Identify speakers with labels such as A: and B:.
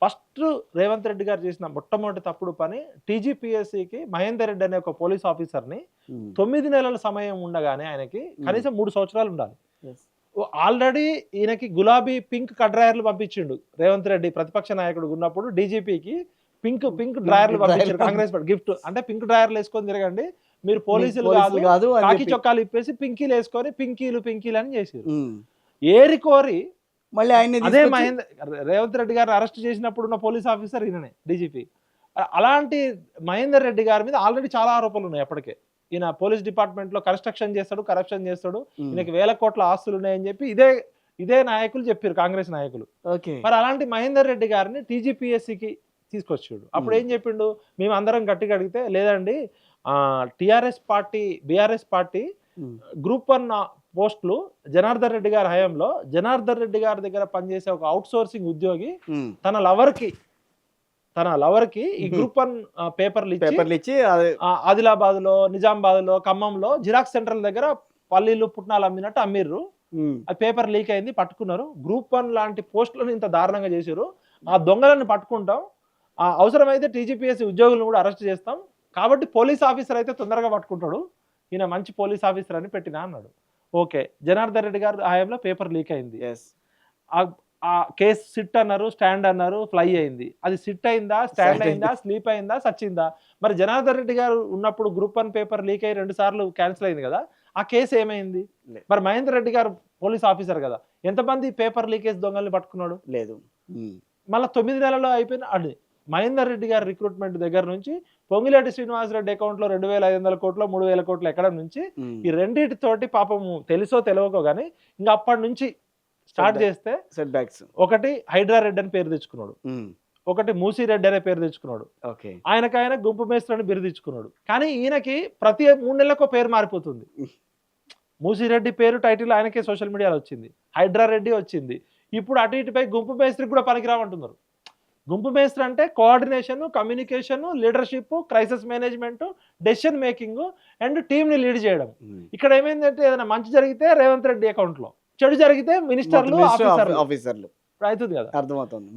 A: First Revanth Reddy గారు చేసిన మొట్టమొదటి తప్పుడు పని టీజీపీఎస్సీకి మహేందర్ రెడ్డి అనే ఒక పోలీస్ ఆఫీసర్ని 9 నెలల సమయం ఉండగానే ఆయనకి కనీసం 3 సంవత్సరాలు ఉండాలి. ఆల్రెడీ ఈయనకి గులాబీ పింక్ కడ్రాయర్లు పంపించిండు రేవంత్ రెడ్డి ప్రతిపక్ష నాయకుడు ఉన్నప్పుడు. డీజీపీకి పింక్ డ్రాయర్లు పంపించారు కాంగ్రెస్ గిఫ్ట్. అంటే పింక్ డ్రాయర్లు వేసుకొని తిరగండి, మీరు పోలీసులు కాదు, కాకి చొక్కాలు ఇప్పేసి పింకీలు వేసుకొని పింకీలు అని చేసారు. ఏరి కోరి మళ్ళీ ఆయన అదే రేవంత్ రెడ్డి గారిని అరెస్ట్ చేసినప్పుడు ఉన్న పోలీస్ ఆఫీసర్ ఈయననే డీజీపీ. అలాంటి మహేందర్ రెడ్డి గారి మీద ఆల్రెడీ చాలా ఆరోపణలు ఉన్నాయి అప్పటికే. ఈయన పోలీస్ డిపార్ట్మెంట్ లో కన్స్ట్రక్షన్ చేస్తాడు, కరప్షన్ చేస్తాడు, ఈయనకి 1000 కోట్ల ఆస్తులు ఉన్నాయని చెప్పి ఇదే నాయకులు చెప్పారు, కాంగ్రెస్ నాయకులు. మరి అలాంటి మహేందర్ రెడ్డి గారిని టీజీపీఎస్సీకి తీసుకొచ్చాడు. అప్పుడు ఏం చెప్పిండు, మేము అందరం గట్టిగా అడిగితే లేదండి, బీఆర్ఎస్ పార్టీ గ్రూప్ 1 పోస్టులు జనార్దన్ రెడ్డి గారి హయాంలో జనార్దన్ రెడ్డి గారి దగ్గర పనిచేసే ఒక అవుట్ సోర్సింగ్ ఉద్యోగి తన లవర్ కి ఈ గ్రూప్ 1 పేపర్లు ఇచ్చి ఆదిలాబాద్ లో, నిజామాబాద్ లో, ఖమ్మంలో జిరాక్స్ సెంటర్ల దగ్గర పల్లీలు పుట్నాలు అమ్మినట్టు అమ్మిర్రు. ఆ పేపర్ లీక్ అయింది, పట్టుకున్నారు. గ్రూప్ 1 లాంటి పోస్టులను ఇంత దారుణంగా చేశారు. ఆ దొంగలను పట్టుకుంటాం, అవసరమైతే టీజీపీఎస్సీ ఉద్యోగులను కూడా అరెస్ట్ చేస్తాం, కాబట్టి పోలీస్ ఆఫీసర్ అయితే తొందరగా పట్టుకుంటాడు, ఈయన మంచి పోలీస్ ఆఫీసర్ అని పెట్టినా అన్నాడు. ఓకే, జనార్దన్ రెడ్డి గారి హయాంలో పేపర్ లీక్ అయింది. ఆ కేసు సిట్ అన్నారు, స్టాండ్ అన్నారు, ఫ్లై అయింది. అది సిట్ అయిందా, స్టాండ్ అయిందా, స్లీప్ అయిందా, సచ్చిందా? మరి జనార్దన్ రెడ్డి గారు ఉన్నప్పుడు గ్రూప్ 1 పేపర్ లీక్ అయ్యి 2 సార్లు క్యాన్సిల్ అయింది కదా, ఆ కేసు ఏమైంది? మరి మహేందర్ రెడ్డి గారు పోలీస్ ఆఫీసర్ కదా, ఎంతమంది పేపర్ లీకేజ్ దొంగల్ని పట్టుకున్నాడు? లేదు. మళ్ళీ 9 నెలల్లో అయిపోయిన అది మహేందర్ రెడ్డి గారి రిక్రూట్మెంట్ దగ్గర నుంచి పొంగిలేటి శ్రీనివాసరెడ్డి అకౌంట్ లో 2500 కోట్లు 3000 కోట్లు ఎక్కడం నుంచి ఈ రెండింటితోటి పాపము తెలుసో తెలియకో గానీ ఇంకా అప్పటి నుంచి స్టార్ట్ చేస్తే సెట్ బ్యాక్స్. ఒకటి హైడ్రా రెడ్డి అని పేరు తెచ్చుకున్నాడు, ఒకటి మూసీ రెడ్డి అనే పేరు తెచ్చుకున్నాడు, ఆయన గుంపు మేస్త్రి అని పేరు తెచ్చుకున్నాడు. కానీ ఈయనకి ప్రతి 3 నెలలకో పేరు మారిపోతుంది. మూసీ రెడ్డి పేరు టైటిల్ ఆయనకే సోషల్ మీడియాలో వచ్చింది, హైడ్రా రెడ్డి వచ్చింది. ఇప్పుడు అటు ఇటుపై గుంపు మేస్త్రికి కూడా పనికిరామంటున్నారు. గుంపు మేస్త్రి అంటే coordination, communication, leadership, crisis management, decision making and team ని లీడ్ చేయడం. ఇక్కడ ఏమైందంటే ఏదైనా మంచి జరిగితే రేవంత్ రెడ్డి అకౌంట్ లో, చెడు జరిగితే మినిస్టర్లు, ఆఫీసర్లు అవుతుంది కదా, అర్థమవుతుంది.